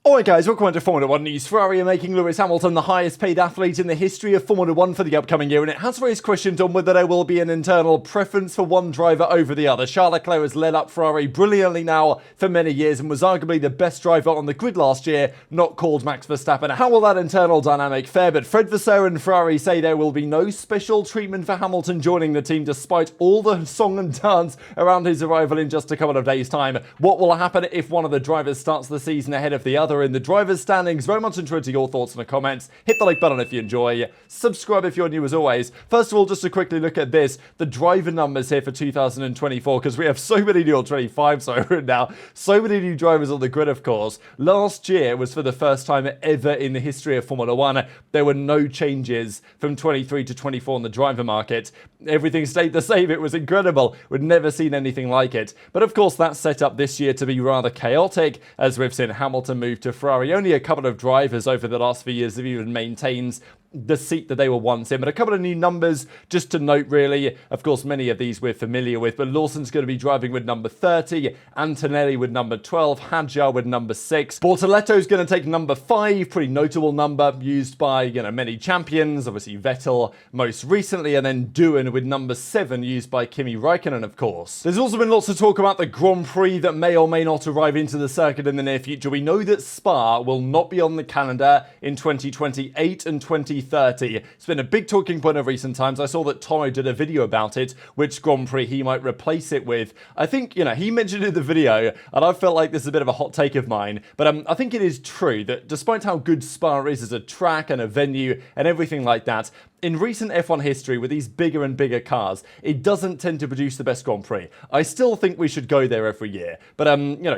Alright guys, welcome to Formula 1 News. Ferrari are making Lewis Hamilton the highest paid athlete in the history of Formula 1 for the upcoming year, and it has raised questions on whether there will be an internal preference for one driver over the other. Charles Leclerc has led up Ferrari brilliantly now for many years and was arguably the best driver on the grid last year, not called Max Verstappen. How will that internal dynamic fare? But Fred Vasseur and Ferrari say there will be no special treatment for Hamilton joining the team despite all the song and dance around his arrival in just a couple of days' time. What will happen if one of the drivers starts the season ahead of the other in the drivers' standings? Very much interested in your thoughts in the comments. Hit the like button if you enjoy. Subscribe if you're new as always. First of all, just to quickly look at this, the driver numbers here for 2024, because we have so many new, or 25, sorry, now, so many new drivers on the grid, of course. Last year was for the first time ever in the history of Formula 1. There were no changes from 23 to 24 on the driver market. Everything stayed the same. It was incredible. We'd never seen anything like it. But of course, that's set up this year to be rather chaotic, as we've seen Hamilton move to Ferrari. Only a couple of drivers over the last few years have even maintained the seat that they were once in. But a couple of new numbers just to note, really. Of course, many of these we're familiar with, but Lawson's going to be driving with number 30, Antonelli with number 12, Hadjar with number 6. Bortoletto's going to take number 5, pretty notable number used by, many champions, obviously Vettel most recently, and then Doohan with number 7 used by Kimi Räikkönen, of course. There's also been lots of talk about the Grand Prix that may or may not arrive into the circuit in the near future. We know that Spa will not be on the calendar in 2028 and 2030. It's been a big talking point of recent times. I saw that Toro did a video about it, which Grand Prix he might replace it with. I think, he mentioned in the video, and I felt like this is a bit of a hot take of mine, but I think it is true that despite how good Spa is as a track and a venue and everything like that, in recent F1 history, with these bigger and bigger cars, it doesn't tend to produce the best Grand Prix. I still think we should go there every year. But,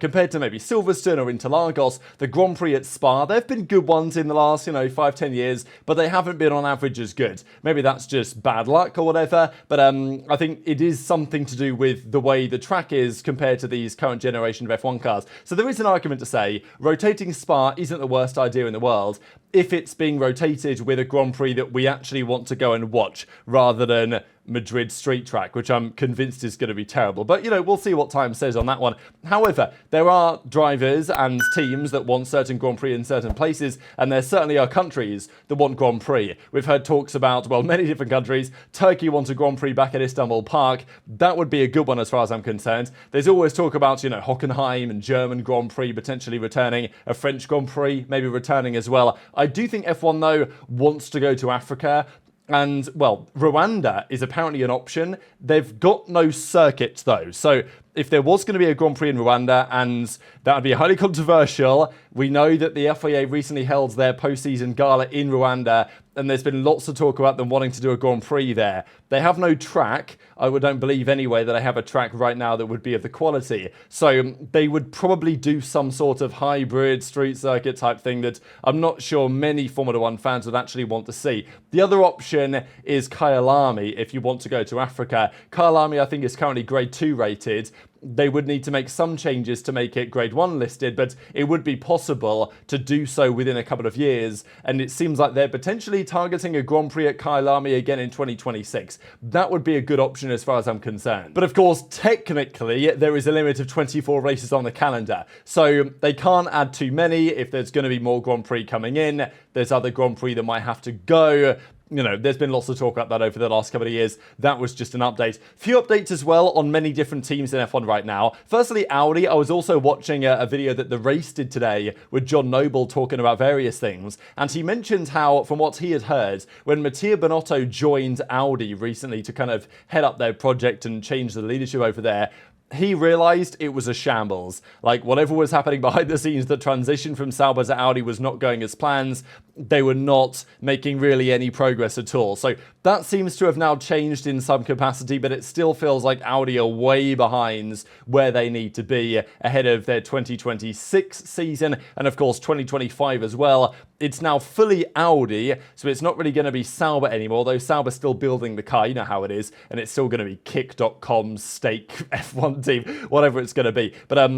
compared to maybe Silverstone or Interlagos, the Grand Prix at Spa, there have been good ones in the last, 5-10 years, but they haven't been on average as good. Maybe that's just bad luck or whatever, but I think it is something to do with the way the track is compared to these current generation of F1 cars. So there is an argument to say rotating Spa isn't the worst idea in the world if it's being rotated with a Grand Prix that we actually want to go and watch, rather than Madrid street track, which I'm convinced is going to be terrible. But, we'll see what time says on that one. However, there are drivers and teams that want certain Grand Prix in certain places, and there certainly are countries that want Grand Prix. We've heard talks about, many different countries. Turkey wants a Grand Prix back at Istanbul Park. That would be a good one as far as I'm concerned. There's always talk about, Hockenheim and German Grand Prix potentially returning, a French Grand Prix maybe returning as well. I do think F1, though, wants to go to Africa. And, Rwanda is apparently an option. They've got no circuit, though. So if there was going to be a Grand Prix in Rwanda, and that would be highly controversial, we know that the FIA recently held their postseason gala in Rwanda, and there's been lots of talk about them wanting to do a Grand Prix there. They have no track. I don't believe anyway that they have a track right now that would be of the quality. So they would probably do some sort of hybrid street circuit type thing that I'm not sure many Formula 1 fans would actually want to see. The other option is Kyalami if you want to go to Africa. Kyalami, I think, is currently grade 2 rated. They would need to make some changes to make it grade 1 listed, but it would be possible to do so within a couple of years, and it seems like they're potentially targeting a Grand Prix at Kyalami again in 2026. That would be a good option as far as I'm concerned. But of course, technically, there is a limit of 24 races on the calendar, so they can't add too many. If there's going to be more Grand Prix coming in, there's other Grand Prix that might have to go. There's been lots of talk about that over the last couple of years. That was just an update. Few updates as well on many different teams in F1 right now. Firstly, Audi. I was also watching a video that The Race did today with John Noble talking about various things. And he mentioned how, from what he had heard, when Mattia Binotto joined Audi recently to kind of head up their project and change the leadership over there, he realized it was a shambles. Like, whatever was happening behind the scenes, the transition from Sauber to Audi was not going as planned. They were not making really any progress at all. So that seems to have now changed in some capacity, but it still feels like Audi are way behind where they need to be ahead of their 2026 season, and of course 2025 as well. It's now fully Audi, so it's not really going to be Sauber anymore, though Sauber's still building the car, you know how it is, and it's still going to be Kick.com's stake F1 team, whatever it's going to be. But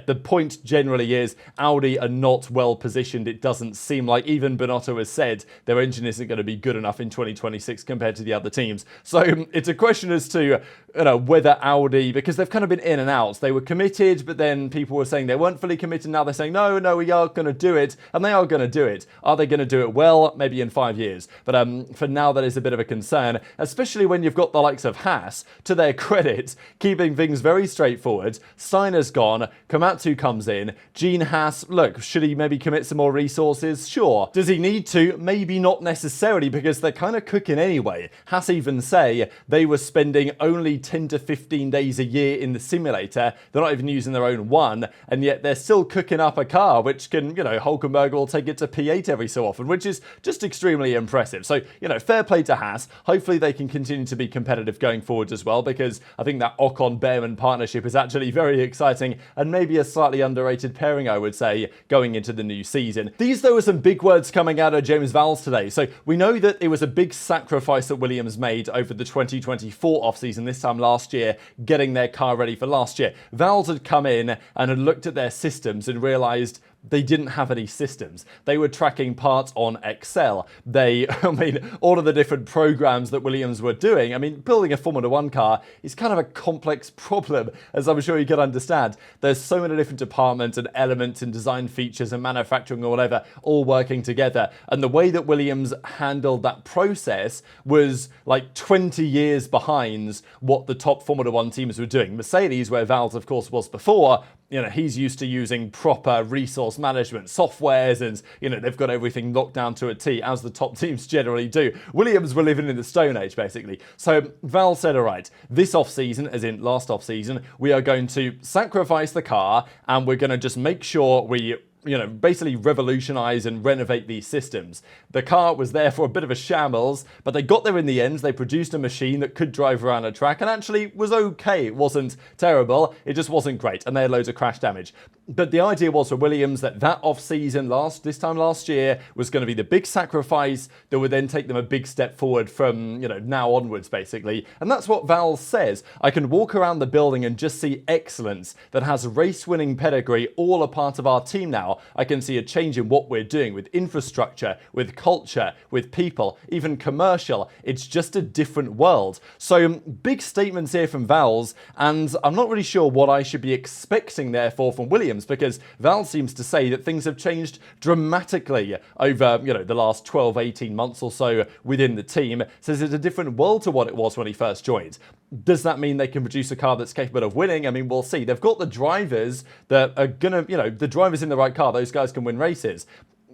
the point generally is Audi are not well positioned. It doesn't seem like even Binotto Binotto has said their engine isn't going to be good enough in 2026 compared to the other teams. So it's a question as to whether Audi, because they've kind of been in and out. They were committed, but then people were saying they weren't fully committed. Now they're saying, no, we are going to do it. And they are going to do it. Are they going to do it well? Maybe in 5 years. But for now, that is a bit of a concern, especially when you've got the likes of Haas, to their credit, keeping things very straightforward. Steiner's gone. Komatsu comes in. Gene Haas, look, should he maybe commit some more resources? Sure. Does he need to? Maybe not necessarily, because they're kind of cooking anyway. Haas even say they were spending only 10 to 15 days a year in the simulator. They're not even using their own one, and yet they're still cooking up a car which can, Hulkenberg will take it to P8 every so often, which is just extremely impressive. So, fair play to Haas. Hopefully they can continue to be competitive going forward as well, because I think that Ocon-Behrman partnership is actually very exciting and maybe a slightly underrated pairing, I would say, going into the new season. These, though, are some big words coming out of James Vowles today. So we know that it was a big sacrifice that Williams made over the 2024 offseason, this time last year, getting their car ready for last year. Vowles had come in and had looked at their systems and realised they didn't have any systems. They were tracking parts on Excel. All of the different programs that Williams were doing. Building a Formula One car is kind of a complex problem, as I'm sure you can understand. There's so many different departments and elements and design features and manufacturing or whatever, all working together. And the way that Williams handled that process was like 20 years behind what the top Formula One teams were doing. Mercedes, where Vowles, of course, was before, he's used to using proper resource management softwares, and they've got everything locked down to a T, as the top teams generally do. Williams were living in the Stone Age, basically. So Val said, all right, this off-season, as in last off-season, we are going to sacrifice the car, and we're going to just make sure we basically revolutionize and renovate these systems. The car was there for a bit of a shambles, but they got there in the end. They produced a machine that could drive around a track and actually was okay. It wasn't terrible. It just wasn't great, and they had loads of crash damage. But the idea was for Williams that off-season this time last year was going to be the big sacrifice that would then take them a big step forward from, now onwards, basically. And that's what Val says. I can walk around the building and just see excellence that has race-winning pedigree all a part of our team now. I can see a change in what we're doing with infrastructure, with culture, with people, even commercial. It's just a different world. So big statements here from Vowles, and I'm not really sure what I should be expecting therefore from Williams, because Vowles seems to say that things have changed dramatically over, the last 12, 18 months or so within the team. Says it's a different world to what it was when he first joined. Does that mean they can produce a car that's capable of winning? We'll see. They've got the drivers that are going to, the drivers in the right car, those guys can win races.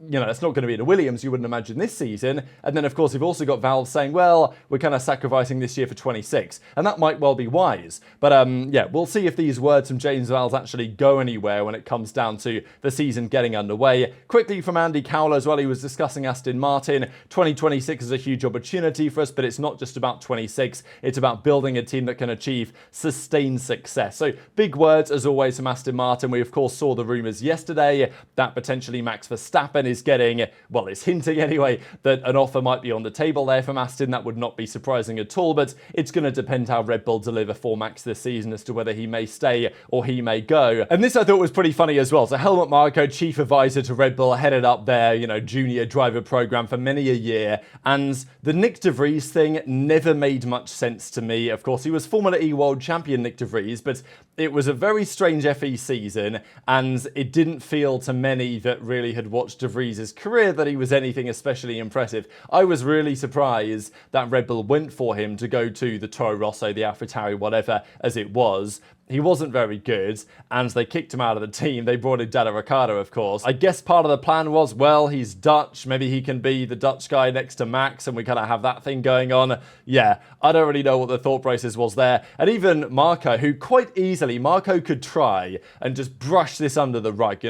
That's not going to be in a Williams, you wouldn't imagine, this season. And then, of course, we've also got Valve saying, well, we're kind of sacrificing this year for 26. And that might well be wise. But, we'll see if these words from James Vowles actually go anywhere when it comes down to the season getting underway. Quickly from Andy Cowler as well, he was discussing Aston Martin. 2026 is a huge opportunity for us, but it's not just about 26. It's about building a team that can achieve sustained success. So, big words, as always, from Aston Martin. We, of course, saw the rumours yesterday that potentially Max Verstappen is getting, is hinting anyway, that an offer might be on the table there from Aston. That would not be surprising at all, but it's going to depend how Red Bull deliver for Max this season as to whether he may stay or he may go. And this I thought was pretty funny as well. So Helmut Marko, chief advisor to Red Bull, headed up their, junior driver program for many a year, and the Nick de Vries thing never made much sense to me. Of course, he was Formula E world champion, Nick de Vries, but it was a very strange FE season, and it didn't feel to many that really had watched de Vries' career that he was anything especially impressive. I was really surprised that Red Bull went for him to go to the Toro Rosso, the AlphaTauri, whatever as it was. He wasn't very good, and they kicked him out of the team. They brought in Daniel Ricciardo, of course. I guess part of the plan was, well, he's Dutch. Maybe he can be the Dutch guy next to Max, and we kind of have that thing going on. Yeah, I don't really know what the thought process was there. And even Marko, who quite easily, Marko could try and just brush this under the rug,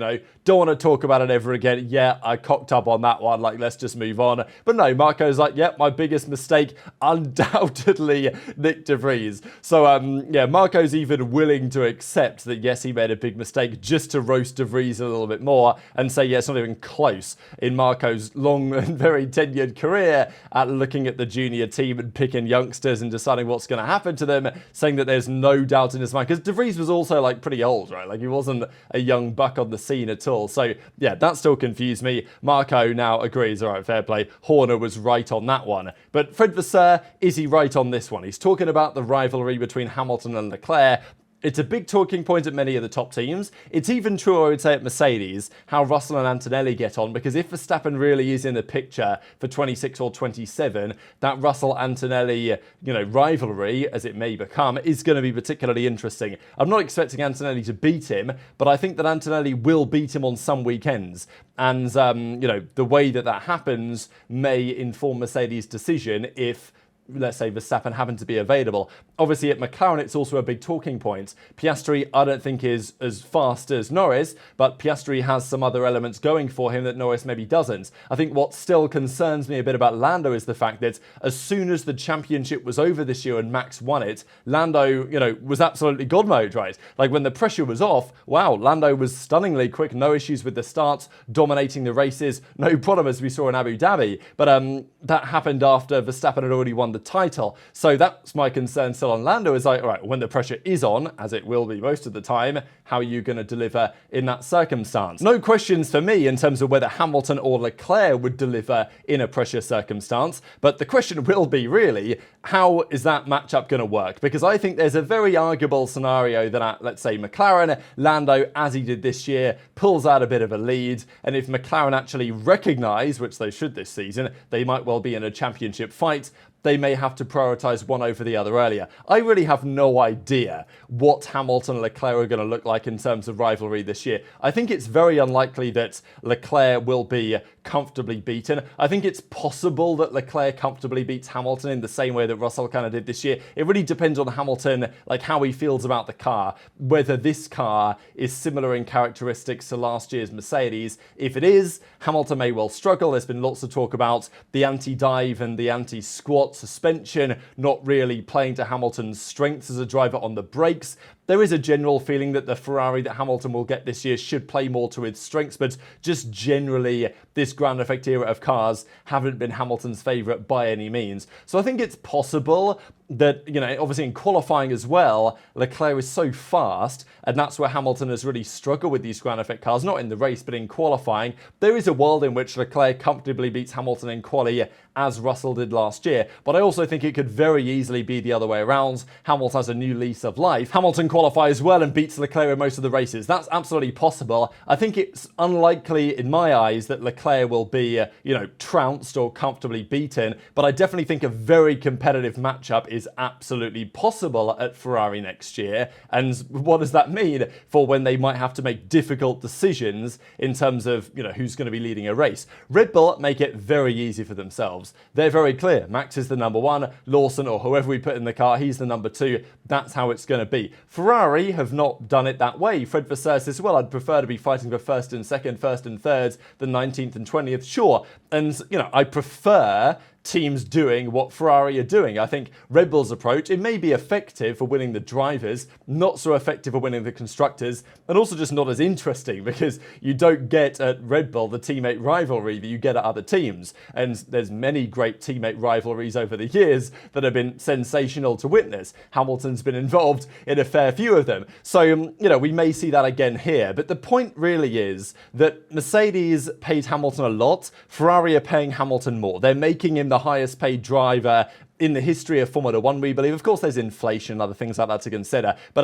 don't want to talk about it ever again. Yeah, I cocked up on that one. Let's just move on. But no, Marko's like, yeah, my biggest mistake, undoubtedly Nick de Vries. So, Marko's even willing willing to accept that, yes, he made a big mistake, just to roast De Vries a little bit more and say, yeah, it's not even close in Marco's long and very tenured career at looking at the junior team and picking youngsters and deciding what's going to happen to them, saying that there's no doubt in his mind. Because De Vries was also like pretty old, right? Like he wasn't a young buck on the scene at all. So yeah, that still confused me. Marco now agrees, all right, fair play. Horner was right on that one. But Fred Vasseur, is he right on this one? He's talking about the rivalry between Hamilton and Leclerc. It's a big talking point at many of the top teams. It's even true, I would say, at Mercedes, how Russell and Antonelli get on, because if Verstappen really is in the picture for 26 or 27, that Russell-Antonelli, rivalry, as it may become, is going to be particularly interesting. I'm not expecting Antonelli to beat him, but I think that Antonelli will beat him on some weekends. And, the way that happens may inform Mercedes' decision if, let's say, Verstappen happened to be available. Obviously, at McLaren, it's also a big talking point. Piastri, I don't think, is as fast as Norris, but Piastri has some other elements going for him that Norris maybe doesn't. I think what still concerns me a bit about Lando is the fact that as soon as the championship was over this year and Max won it, Lando, was absolutely God mode, right? Like when the pressure was off, wow, Lando was stunningly quick, no issues with the starts, dominating the races, no problem as we saw in Abu Dhabi. But that happened after Verstappen had already won the title. So that's my concern still on Lando, is like, all right, when the pressure is on, as it will be most of the time, how are you going to deliver in that circumstance? No questions for me in terms of whether Hamilton or Leclerc would deliver in a pressure circumstance, but the question will be really, how is that matchup going to work? Because I think there's a very arguable scenario that at, let's say, McLaren, Lando, as he did this year, pulls out a bit of a lead, and if McLaren actually recognise, which they should this season, they might well be in a championship fight, they may have to prioritise one over the other earlier. I really have no idea what Hamilton and Leclerc are going to look like in terms of rivalry this year. I think it's very unlikely that Leclerc will be comfortably beaten. I think it's possible that Leclerc comfortably beats Hamilton in the same way that Russell kind of did this year. It really depends on Hamilton, like how he feels about the car, whether this car is similar in characteristics to last year's Mercedes. If it is, Hamilton may well struggle. There's been lots of talk about the anti-dive and the anti-squat suspension not really playing to Hamilton's strengths as a driver on the brakes. There is a general feeling that the Ferrari that Hamilton will get this year should play more to its strengths, but just generally, this ground effect era of cars haven't been Hamilton's favourite by any means. So I think it's possible that, obviously in qualifying as well, Leclerc is so fast, and that's where Hamilton has really struggled with these ground effect cars, not in the race, but in qualifying. There is a world in which Leclerc comfortably beats Hamilton in quali, as Russell did last year, but I also think it could very easily be the other way around. Hamilton has a new lease of life. Hamilton qualifies well and beats Leclerc in most of the races. That's absolutely possible. I think it's unlikely in my eyes that Leclerc will be, trounced or comfortably beaten, but I definitely think a very competitive matchup is absolutely possible at Ferrari next year. And what does that mean for when they might have to make difficult decisions in terms of, who's going to be leading a race? Red Bull make it very easy for themselves. They're very clear. Max is the number one. Lawson or whoever we put in the car, he's the number two. That's how it's going to be. Ferrari have not done it that way. Fred Vasseur says, well, I'd prefer to be fighting for first and second, first and thirds than 19th and 20th. Sure. And, I prefer teams doing what Ferrari are doing. I think Red Bull's approach, it may be effective for winning the drivers, not so effective for winning the constructors, and also just not as interesting because you don't get at Red Bull the teammate rivalry that you get at other teams. And there's many great teammate rivalries over the years that have been sensational to witness. Hamilton's been involved in a fair few of them. So, we may see that again here. But the point really is that Mercedes paid Hamilton a lot. Ferrari are paying Hamilton more. They're making him the highest paid driver in the history of Formula One, we believe. Of course, there's inflation and other things like that to consider. But,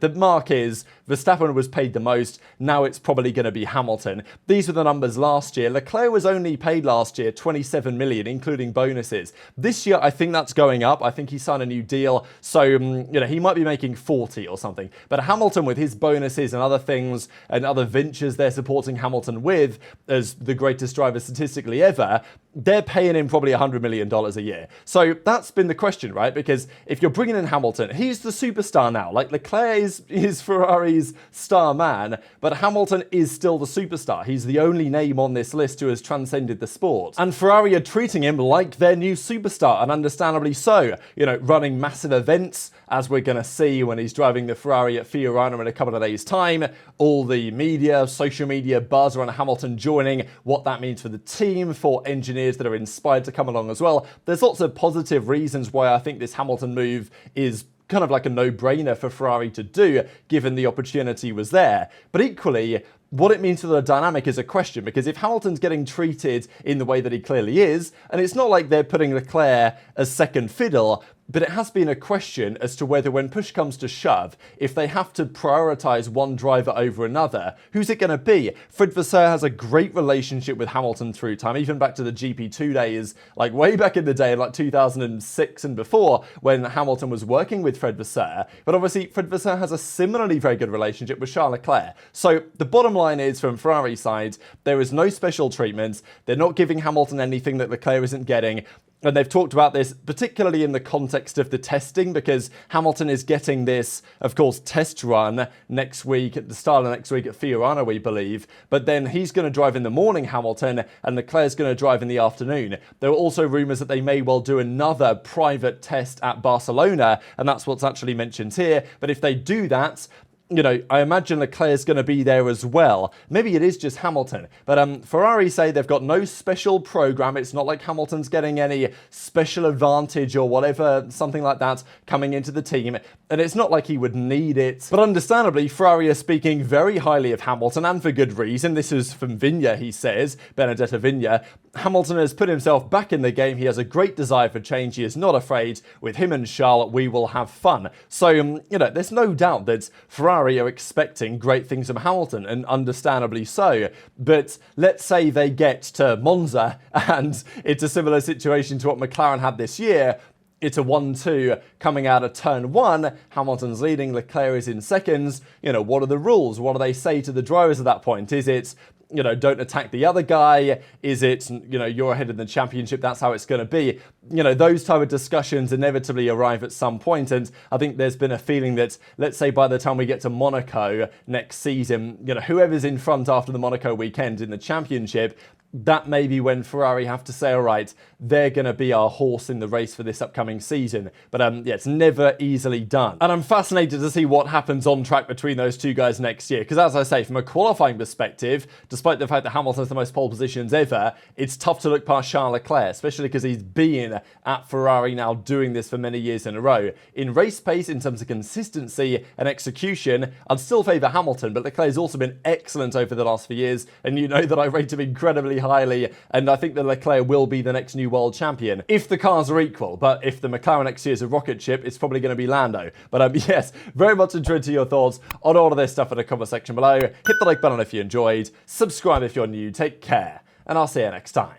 the mark is Verstappen was paid the most. Now it's probably going to be Hamilton. These were the numbers last year. Leclerc was only paid last year 27 million, including bonuses. This year, I think that's going up. I think he signed a new deal. So, he might be making 40 or something. But Hamilton, with his bonuses and other things and other ventures they're supporting Hamilton with as the greatest driver statistically ever, they're paying him probably $100 million a year. So that's been the question, right? Because if you're bringing in Hamilton, he's the superstar now. Like, Leclerc is Ferrari's star man, but Hamilton is still the superstar. He's the only name on this list who has transcended the sport. And Ferrari are treating him like their new superstar, and understandably so. You know, running massive events, as we're going to see when he's driving the Ferrari at Fiorano in a couple of days' time. All the media, social media buzz around Hamilton joining, what that means for the team, for engineers that are inspired to come along as well. There's lots of positive reasons why I think this Hamilton move is kind of like a no-brainer for Ferrari to do, given the opportunity was there. But equally, what it means for the dynamic is a question, because if Hamilton's getting treated in the way that he clearly is, and it's not like they're putting Leclerc as second fiddle, but it has been a question as to whether when push comes to shove, if they have to prioritise one driver over another, who's it going to be? Fred Vasseur has a great relationship with Hamilton through time, even back to the GP2 days, like way back in the day, like 2006 and before, when Hamilton was working with Fred Vasseur. But obviously, Fred Vasseur has a similarly very good relationship with Charles Leclerc. So the bottom line is, from Ferrari's side, there is no special treatment. They're not giving Hamilton anything that Leclerc isn't getting. And they've talked about this, particularly in the context of the testing, because Hamilton is getting this, of course, test run next week, at the start of next week at Fiorano, we believe. But then he's going to drive in the morning, Hamilton, and Leclerc's going to drive in the afternoon. There were also rumours that they may well do another private test at Barcelona, and that's what's actually mentioned here. But if they do that, you know, I imagine Leclerc's going to be there as well. Maybe it is just Hamilton. But Ferrari say they've got no special program. It's not like Hamilton's getting any special advantage or whatever, something like that, coming into the team. And it's not like he would need it. But understandably, Ferrari are speaking very highly of Hamilton, and for good reason. This is from Vigna, he says, Benedetto Vigna. Hamilton has put himself back in the game. He has a great desire for change. He is not afraid. With him and Charles, we will have fun. So, you know, there's no doubt that Ferrari are expecting great things from Hamilton, and understandably so. But let's say they get to Monza, and it's a similar situation to what McLaren had this year. It's a 1-2 coming out of turn one. Hamilton's leading, Leclerc is in seconds. You know, what are the rules? What do they say to the drivers at that point? Is it, you know, don't attack the other guy? Is it, you know, you're ahead in the championship, that's how it's going to be? You know, those type of discussions inevitably arrive at some point, and I think there's been a feeling that, let's say by the time we get to Monaco next season, you know, whoever's in front after the Monaco weekend in the championship, that may be when Ferrari have to say, all right, they're going to be our horse in the race for this upcoming season. But yeah, it's never easily done. And I'm fascinated to see what happens on track between those two guys next year. Because as I say, from a qualifying perspective, despite the fact that Hamilton has the most pole positions ever, it's tough to look past Charles Leclerc, especially because he's been at Ferrari now doing this for many years in a row. In race pace, in terms of consistency and execution, I'd still favour Hamilton, but Leclerc has also been excellent over the last few years. And you know that I rate him incredibly highly, and I think that Leclerc will be the next new world champion if the cars are equal. But if the McLaren next year is a rocket ship, it's probably going to be Lando. But yes, very much interested to your thoughts on all of this stuff in the comment section below. Hit the like button if you enjoyed, subscribe if you're new, take care, and I'll see you next time.